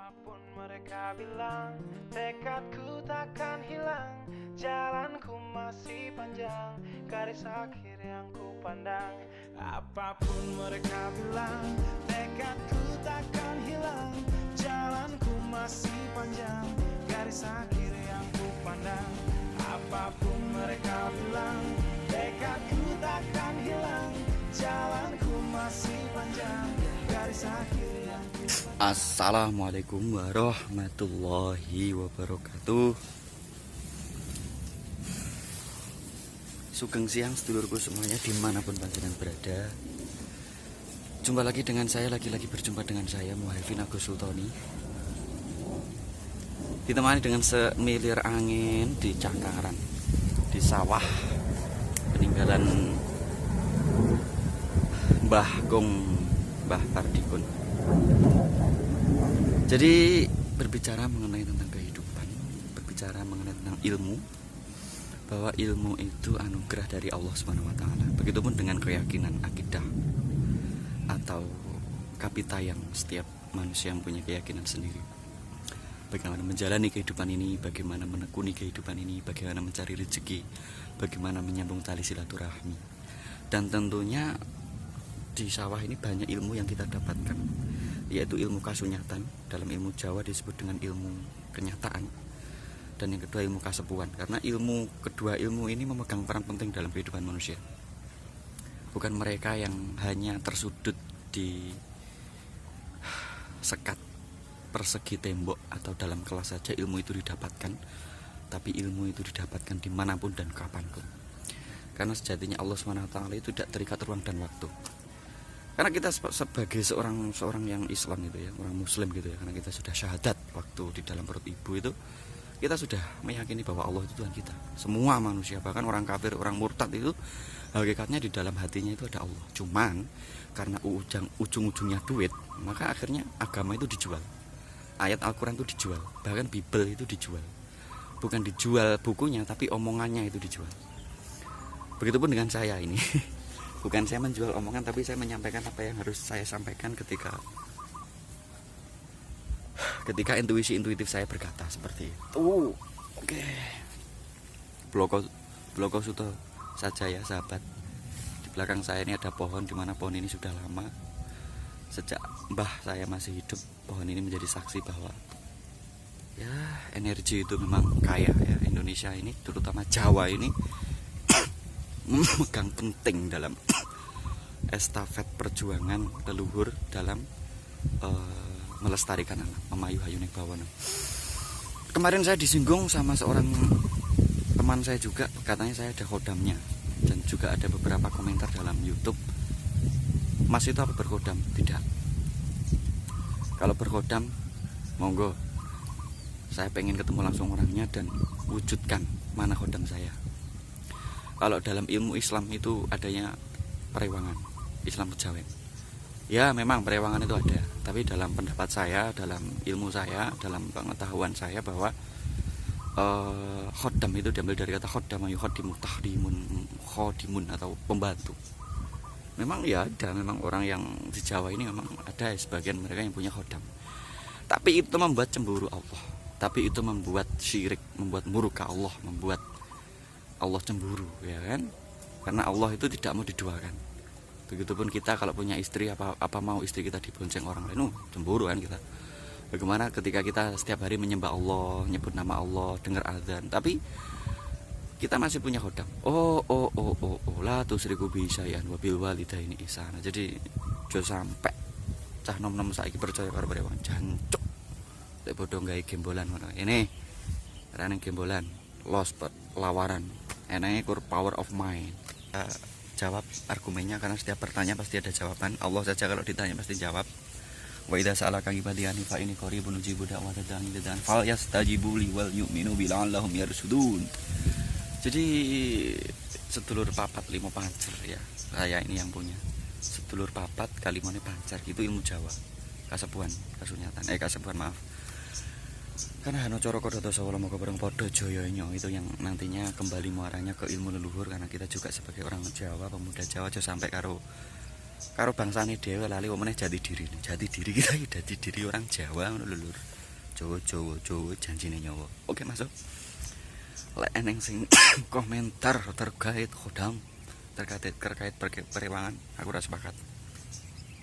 Apapun mereka bilang, tekadku takkan hilang. Jalanku masih panjang, garis akhir yang ku pandang. Apapun mereka bilang, tekadku takkan hilang. Jalanku masih panjang, garis akhir yang ku pandang. Apapun mereka bilang, tekadku takkan hilang. Jalanku masih panjang, garis akhir yang ku pandang. Assalamualaikum warahmatullahi wabarakatuh. Sugeng siang sedulurku semuanya dimanapun panjenengan berada. Jumpa lagi dengan saya, lagi-lagi berjumpa dengan saya Muhaifin Agus Sultoni. Ditemani dengan semilir angin di cakaran, di sawah peninggalan Mbah Gong, Mbah Pardikun. Jadi berbicara mengenai tentang kehidupan, berbicara mengenai tentang ilmu, bahwa ilmu itu anugerah dari Allah SWT. Begitupun dengan keyakinan akidah atau kapitayang setiap manusia yang punya keyakinan sendiri. Bagaimana menjalani kehidupan ini, bagaimana menekuni kehidupan ini, bagaimana mencari rezeki, bagaimana menyambung tali silaturahmi. Dan tentunya di sawah ini banyak ilmu yang kita dapatkan, yaitu ilmu kasunyatan. Dalam ilmu Jawa disebut dengan ilmu kenyataan. Dan yang kedua ilmu kasepuan. Karena kedua ilmu ini memegang peran penting dalam kehidupan manusia. Bukan mereka yang hanya tersudut di sekat persegi tembok atau dalam kelas saja ilmu itu didapatkan, tapi ilmu itu didapatkan dimanapun dan kapanpun. Karena sejatinya Allah SWT itu tidak terikat ruang dan waktu. Karena kita sebagai seorang yang Islam gitu ya, orang Muslim gitu ya, karena kita sudah syahadat waktu di dalam perut ibu itu, kita sudah meyakini bahwa Allah itu Tuhan kita. Semua manusia, bahkan orang kafir, orang murtad itu hakikatnya di dalam hatinya itu ada Allah. Cuman karena ujung-ujungnya duit, maka akhirnya agama itu dijual. Ayat Al-Quran itu dijual, bahkan Bible itu dijual. Bukan dijual bukunya, tapi omongannya itu dijual. Begitupun dengan saya ini. Bukan saya menjual omongan, tapi saya menyampaikan apa yang harus saya sampaikan ketika intuitif saya berkata seperti itu. Oke. Bloko suto saja ya sahabat. Di belakang saya ini ada pohon, di mana pohon ini sudah lama. Sejak mbah saya masih hidup, pohon ini menjadi saksi bahwa ya energi itu memang kaya ya. Indonesia ini, terutama Jawa ini memegang penting dalam estafet perjuangan leluhur dalam melestarikan alam, memayu hayuning bawana. Kemarin saya disinggung sama seorang teman saya juga, katanya saya ada khodamnya, dan juga ada beberapa komentar dalam YouTube. Mas itu apa berkhodam? Tidak. Kalau berkhodam, monggo. Saya pengen ketemu langsung orangnya dan wujudkan mana khodam saya. Kalau dalam ilmu Islam itu adanya perewangan, Islam kejawen. Ya memang perewangan itu ada, tapi dalam pendapat saya, dalam ilmu saya, dalam pengetahuan saya bahwa khodam itu diambil dari kata khodam, yukhodimu, khodimun atau pembantu. Memang ya ada, memang orang yang di Jawa ini memang ada sebagian mereka yang punya khodam. Tapi itu membuat cemburu Allah, tapi itu membuat syirik, membuat murka Allah, membuat Allah cemburu, ya kan? Karena Allah itu tidak mau diduakan. Begitupun kita kalau punya istri, apa mau istri kita dibonceng orang lain, cemburu kan kita. Bagaimana ketika kita setiap hari menyembah Allah, nyebut nama Allah, dengar azan, tapi kita masih punya khodam. La tusriku bi syai'an wa bil walidaini ihsana. Jadi jo sampai cah nom-nom saiki percaya karo prewan jancuk. Lek bodho gawe gembolan ngono. Ini rene gembolan, lost lawaran. Enaknya power of mind. Jawab argumennya, karena setiap pertanyaan pasti ada jawaban. Allah saja kalau ditanya pasti jawab. Wa idza sa'alaka ibadi anni fa inni qaribun ujibu da'wata da'i idza da'an fal yastajibu li wal yu'minu bi la'allahum yarsudun. Jadi sedulur papat limo pancer ya. Saya ini yang punya. Sedulur papat kalimane pancer itu ilmu Jawa. Kasepuhan, kasepuhan maaf. Karena Hano Coro Kodoto Sawolo Moga Bareng Podo Joyonyo itu yang nantinya kembali muaranya ke ilmu leluhur. Karena kita juga sebagai orang Jawa, pemuda Jawa, aja sampai karo bangsane dhewe lali omene jati diri kita, jati diri orang Jawa leluhur. Jowo janjine nyawa. Oke masuk. Lek eneng sing komentar terkait khodam, terkait periwangan, aku ora sepakat.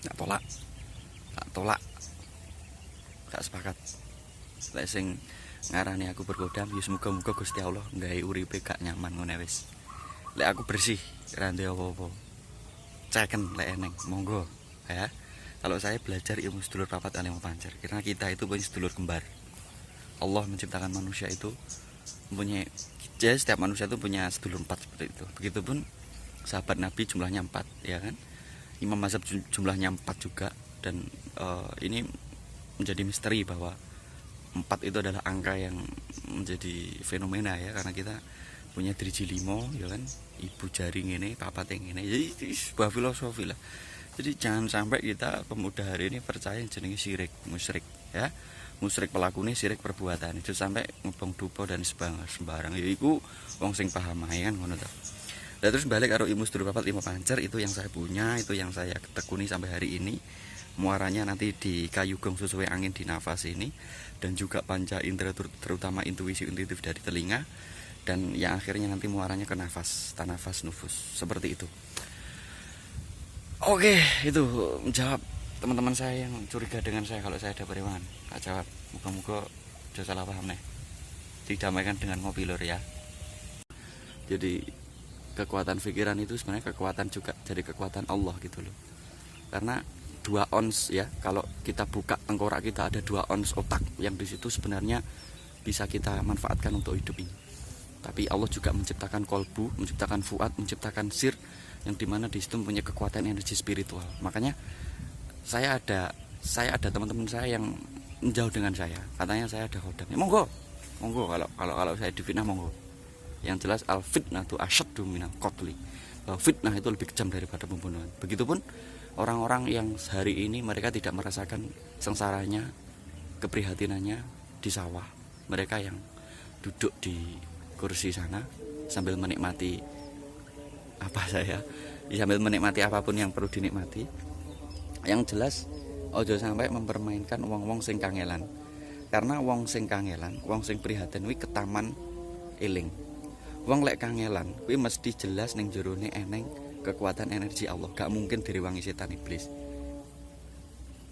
Tak tolak. Gak sepakat. Lek sing ngarani aku berkodam, ya semoga-moga Gusti Allah nggawe uripe gak nyaman ngene wis. Lek aku bersih, ora ndek apa-apa. Ceken lek eneng, monggo ya. Kalau saya belajar ilmu sedulur papat alim pancer, karena kita itu punya sedulur kembar. Allah menciptakan manusia itu mempunyai, setiap manusia itu punya sedulur 4 seperti itu. Begitupun sahabat Nabi jumlahnya 4, ya kan? Imam mazhab jumlahnya 4 juga, dan ini menjadi misteri bahwa 4 itu adalah angka yang menjadi fenomena ya, karena kita punya driji 5, ya kan? Ibu jaring ini, papat yang ini, jadi sebuah filosofi lah. Jadi jangan sampai kita pemuda hari ini percaya yang jenenge syirik, musyrik ya. Musyrik pelakunya, syirik perbuatan. Itu sampai ngobong dupa dan sembarang. Ya iku wong sing paham ae kan ngono ta. Lah terus balik karo ilmu sedulur papat 5 pancer, itu yang saya punya, itu yang saya tekuni sampai hari ini. Muaranya nanti di kayu gong sesuai angin di nafas ini, dan juga panca indera terutama intuisi intuitif dari telinga, dan yang akhirnya nanti muaranya ke nafas, tanafas nufus. Seperti itu. Oke, itu menjawab teman-teman saya yang curiga dengan saya kalau saya ada periwangan. Tak jawab, moga-moga jangan salah paham nih. Didamaikan dengan ngopi lur ya. Jadi kekuatan pikiran itu sebenarnya kekuatan juga, jadi kekuatan Allah gitu loh. Karena 2 ons ya, kalau kita buka tengkorak kita ada 2 ons otak yang di situ sebenarnya bisa kita manfaatkan untuk hidup ini. Tapi Allah juga menciptakan kolbu, menciptakan fuad, menciptakan sir, yang dimana di situ punya kekuatan energi spiritual. Makanya saya ada teman-teman saya yang menjauh dengan saya, katanya saya ada khodam. Ya, monggo kalau saya difitnah monggo. Yang jelas al fitnah itu asyaddu minal qatli. Fitnah itu lebih kejam daripada pembunuhan. Begitupun orang-orang yang hari ini mereka tidak merasakan sengsaranya, keprihatinannya di sawah. Mereka yang duduk di kursi sana sambil menikmati sambil menikmati apapun yang perlu dinikmati. Yang jelas ojo sampai mempermainkan wong-wong sing kangelan. Karena wong sing kangelan, wong sing prihatin kuwi ketaman eling. Wong lek kangelan kuwi mesti jelas ning jerone eneng kekuatan energi Allah. Gak mungkin direwangi setan iblis.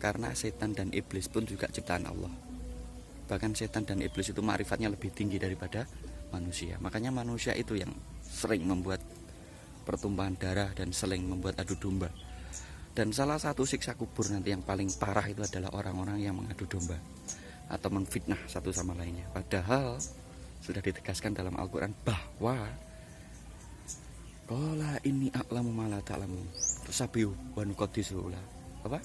Karena setan dan iblis pun juga ciptaan Allah. Bahkan setan dan iblis itu ma'rifatnya lebih tinggi daripada manusia. Makanya manusia itu yang sering membuat pertumpahan darah dan sering membuat adu domba. Dan salah satu siksa kubur nanti yang paling parah itu adalah orang-orang yang mengadu domba atau memfitnah satu sama lainnya. Padahal sudah ditegaskan dalam Al-Quran bahwa qala inni a'lamu ma la ta'lamun tusabihu wa nuqaddisu la. Apa?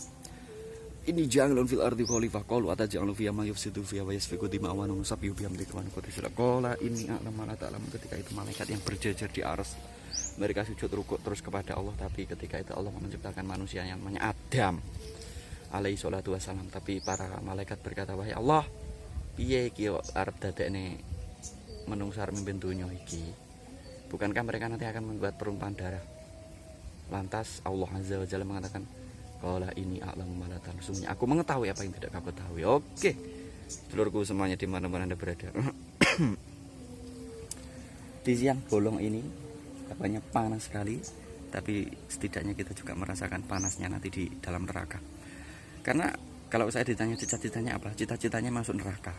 Ini ja'alun fil ardi khalifah qalu ataj'alu fiha ma yufsidu fiha wa yasfiku dima'an wa nusabbihu bihamdika wa nuqaddisu la. Qala inni a'lamu ma la ta'lamun. Ketika itu malaikat yang berjejer di arsy mereka sujud rukuk terus kepada Allah. Tapi ketika itu Allah menciptakan manusia yang namanya Adam alaihi salatu wassalam. Tapi para malaikat berkata, wahai Allah, piye iki arep dadekne menungsa arep mimpin dunya iki? Bukankah mereka nanti akan membuat perumpamaan darah? Lantas Allah azza wa jalla mengatakan, qala ini a'lamu ma la ta'lamun. Sesungguhnya aku mengetahui apa yang tidak kamu ketahui. Oke, seluruhku semuanya di mana-mana Anda berada. Di siang bolong ini apanya panas sekali, tapi setidaknya kita juga merasakan panasnya nanti di dalam neraka. Karena kalau saya ditanya cita-citanya apa, cita-citanya masuk neraka.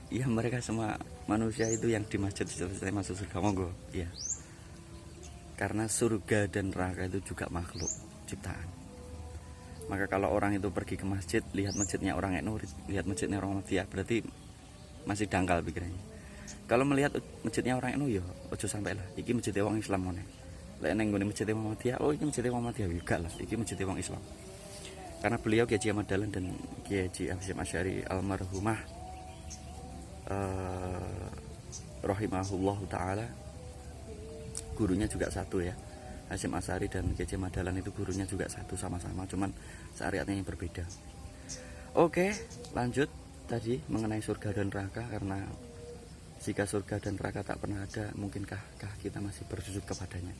Ya mereka semua manusia itu yang di masjid cita-citanya masuk surga, monggo ya. Karena surga dan neraka itu juga makhluk ciptaan. Maka kalau orang itu pergi ke masjid, lihat masjidnya orang NU, lihat masjidnya orang Muhammadiyah, berarti masih dangkal pikirannya. Kalau melihat masjidnya orang NU ya ojo sampai lah iki masjid wong Islam ngene. Lek neng ngene masjid Muhammadiyah, oh iki masjid Muhammadiyah juga lah, iki masjid wong Islam. Karena beliau Kiai Haji Ahmad Dahlan dan Kiai Haji Hasyim Asy'ari almarhumah rahimahullahu taala, gurunya juga satu ya. Hasyim Asy'ari dan Kiai Haji Ahmad Dahlan itu gurunya juga satu sama-sama, cuman syariatnya yang berbeda. Oke, lanjut tadi mengenai surga dan neraka. Karena jika surga dan neraka tak pernah ada, mungkinkah kita masih bersujud kepadanya?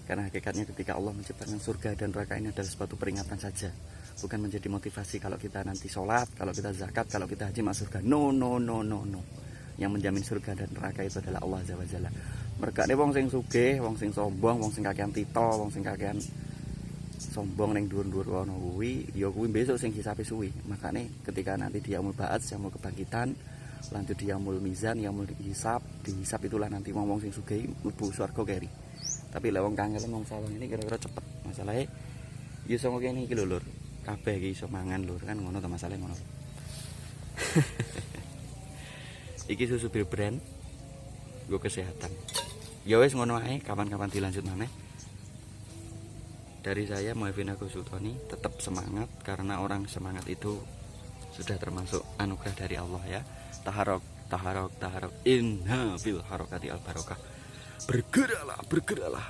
Karena hakikatnya ketika Allah menciptakan surga dan neraka ini adalah suatu peringatan saja bukan menjadi motivasi kalau kita nanti sholat, kalau kita zakat, kalau kita haji masuk surga. No. Yang menjamin surga dan neraka itu adalah Allah Azza wa Jalla. Mergane wong sing sugih, wong sing sombong, wong sing kakean tito, wong sing kakean sombong ning dhuwur-dhuwur ana kuwi, ya kuwi besok sing hisabe suwi. Makane ketika nanti dia yaumul ba'ats, yaumul kebangkitan, lanjut di yaumul mizan, yaumul hisab, dihisab itulah nanti wong-wong sing sugih mlebu swarga keri. Tapi lek wong kangelen wong sawang ini kira-kira cepet. Masalahe ya iso ngene iki lho, Lur. Kabeh iki iso mangan, Lur, kan ngono to masalahe ngono. Iki susu bir brand gue kesehatan. Ya wes ngono ae, kapan-kapan dilanjut maneh. Dari saya Muhammad Agus Sultani, tetap semangat karena orang semangat itu sudah termasuk anugerah dari Allah ya. Taharok inna fil harokati al barokah. Bergeraklah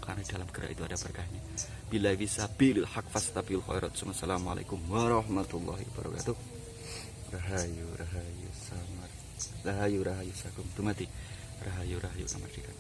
karena dalam gerak itu ada berkahnya. Bila bisa bil haq fastabil khairat. Assalamualaikum warahmatullahi wabarakatuh. Rahayu samar. Rahayu sakum tumati. Rahayu kamardikan.